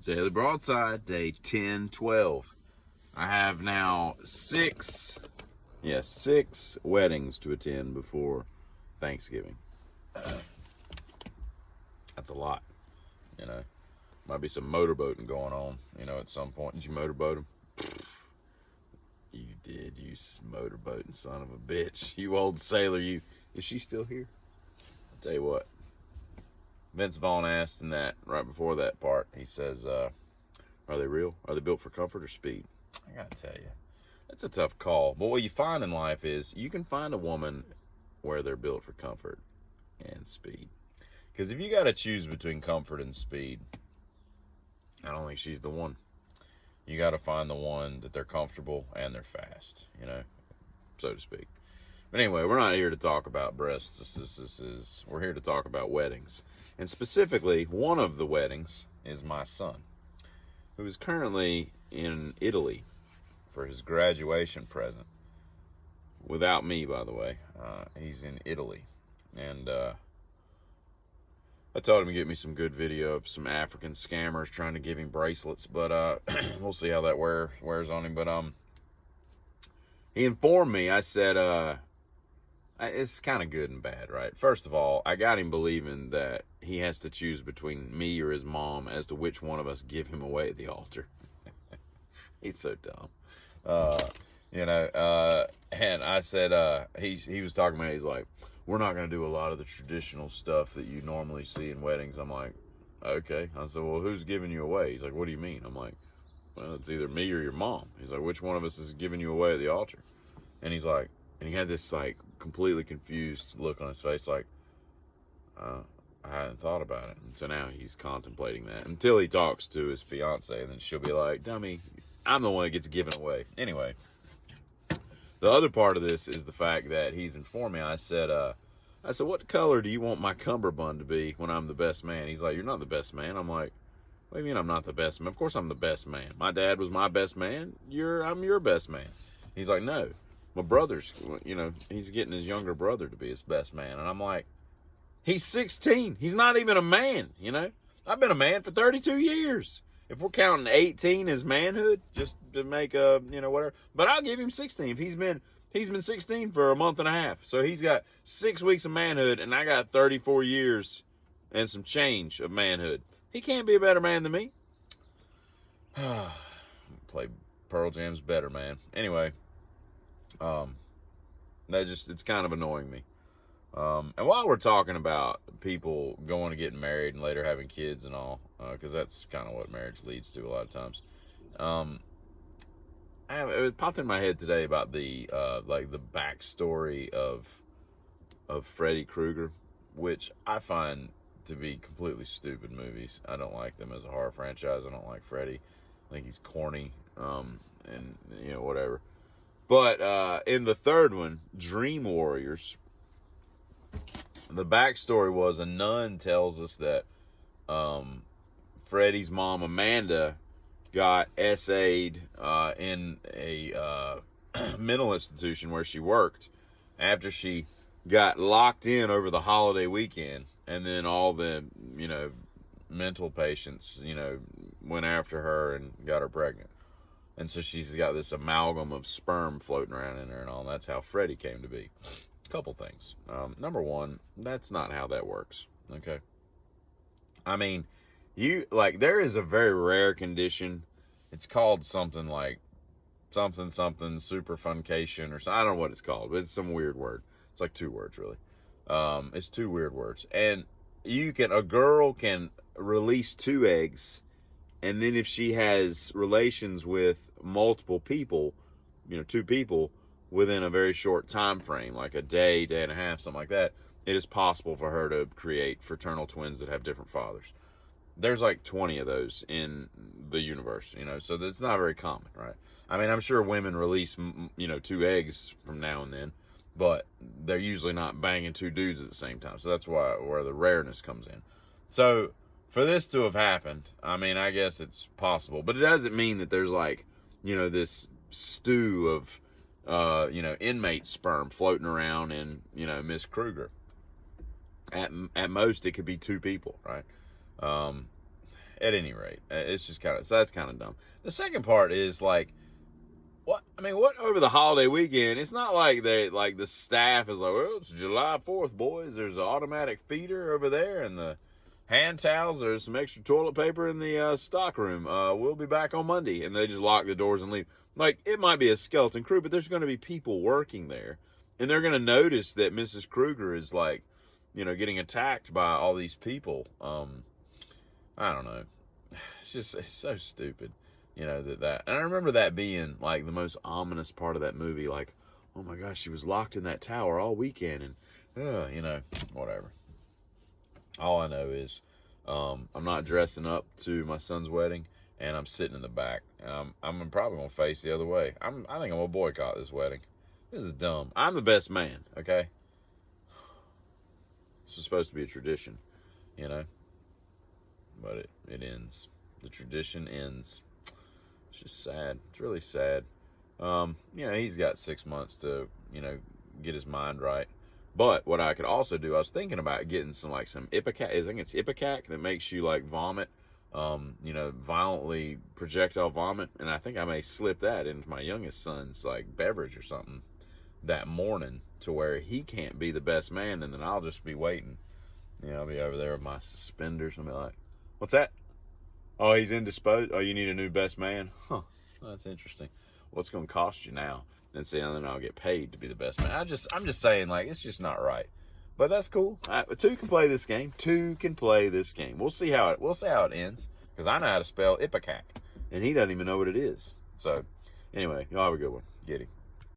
Daily Broadside, day 10-12. I have now six weddings to attend before Thanksgiving. That's a lot, you know. Might be some motorboating going on, at some point. Did you motorboat them? You did, you motorboating son of a bitch. You old sailor, you. Is she still here? I'll tell you what. Vince Vaughn asked in that, right before that part, he says, are they real? Are they built for comfort or speed? I gotta tell you, that's a tough call. But what you find in life is you can find a woman where they're built for comfort and speed. Because if you gotta choose between comfort and speed, I don't think she's the one. You gotta find the one that they're comfortable and they're fast, so to speak. But anyway, we're not here to talk about breasts. We're here to talk about weddings. And specifically, one of the weddings is my son, who is currently in Italy for his graduation present. Without me, by the way. He's in Italy. And I told him to get me some good video of some African scammers trying to give him bracelets. But we'll see how that wears on him. But he informed me, I said, it's kind of good and bad, right? First of all, I got him believing that he has to choose between me or his mom as to which one of us give him away at the altar. He's so dumb. And I said, he was talking about, he's like, we're not going to do a lot of the traditional stuff that you normally see in weddings. I'm like, okay. I said, well, who's giving you away? He's like, what do you mean? I'm like, well, it's either me or your mom. He's like, which one of us is giving you away at the altar? And he's like, and he had this like completely confused look on his face, like, I hadn't thought about it. And so now he's contemplating that until he talks to his fiance, and then she'll be like, dummy, I'm the one that gets given away. Anyway, the other part of this is the fact that he's informed me. I said, what color do you want my cummerbund to be when I'm the best man? He's like, you're not the best man. I'm like, what do you mean I'm not the best man? Of course I'm the best man. My dad was my best man. I'm your best man. He's like, no. My brother's, he's getting his younger brother to be his best man. And I'm like, he's 16. He's not even a man, I've been a man for 32 years. If we're counting 18 as manhood, just to make whatever. But I'll give him 16. If he's been 16 for a month and a half. So he's got 6 weeks of manhood, and I got 34 years and some change of manhood. He can't be a better man than me. Play Pearl Jam's Better Man. Anyway. It's kind of annoying me. And while we're talking about people going to getting married and later having kids and all, because that's kind of what marriage leads to a lot of times. It popped in my head today about the backstory of Freddy Krueger, which I find to be completely stupid movies. I don't like them as a horror franchise. I don't like Freddy. I think he's corny, and whatever. But in the third one, Dream Warriors, the backstory was a nun tells us that Freddy's mom, Amanda, got SA'd in a mental institution where she worked after she got locked in over the holiday weekend. And then all the, mental patients, went after her and got her pregnant. And so she's got this amalgam of sperm floating around in her and all. And that's how Freddy came to be. A couple things. Number one, that's not how that works. Okay. I mean, there is a very rare condition. It's called something like something superfuncation or something. I don't know what it's called, but it's some weird word. It's like 2 words, really. It's 2 weird words. And a girl can release 2 eggs. And then if she has relations with multiple people, 2 people, within a very short time frame, like a day and a half, something like that, it is possible for her to create fraternal twins that have different fathers. There's like 20 of those in the universe, so that's not very common, right? I mean, I'm sure women release, 2 eggs from now and then, but they're usually not banging 2 dudes at the same time. So that's where the rareness comes in. So for this to have happened, I mean, I guess it's possible, but it doesn't mean that there's this stew of, inmate sperm floating around in, Miss Kruger. At most, it could be 2 people, right? at any rate, it's just kind of, so that's kind of dumb. The second part is like, what over the holiday weekend? It's not like the staff is like, well, it's July 4th, boys. There's an automatic feeder over there, and the hand towels. There's some extra toilet paper in the stock room. We'll be back on Monday, and they just lock the doors and leave. Like, it might be a skeleton crew, but there's going to be people working there, and they're going to notice that Mrs. Kruger is like, getting attacked by all these people. I don't know. It's so stupid. That and I remember that being like the most ominous part of that movie, like, oh my gosh, she was locked in that tower all weekend, and whatever. All I know is I'm not dressing up to my son's wedding, and I'm sitting in the back. I'm probably gonna face the other way. I think I'm gonna boycott this wedding. This is dumb. I'm the best man, okay? This was supposed to be a tradition, but it ends. The tradition ends. It's just sad. It's really sad. He's got 6 months to, get his mind right. But what I could also do, I was thinking about getting some Ipecac. I think it's Ipecac that makes you like vomit, violently projectile vomit. And I think I may slip that into my youngest son's like beverage or something that morning to where he can't be the best man. And then I'll just be waiting. I'll be over there with my suspenders and be like, what's that? Oh, he's indisposed. Oh, you need a new best man? Huh. That's interesting. What's going to cost you now? And then I'll get paid to be the best man. I'm just saying, like, it's just not right. But that's cool. Two can play this game. We'll see how it ends. Because I know how to spell Ipecac. And he doesn't even know what it is. So, anyway, y'all have a good one. Get him.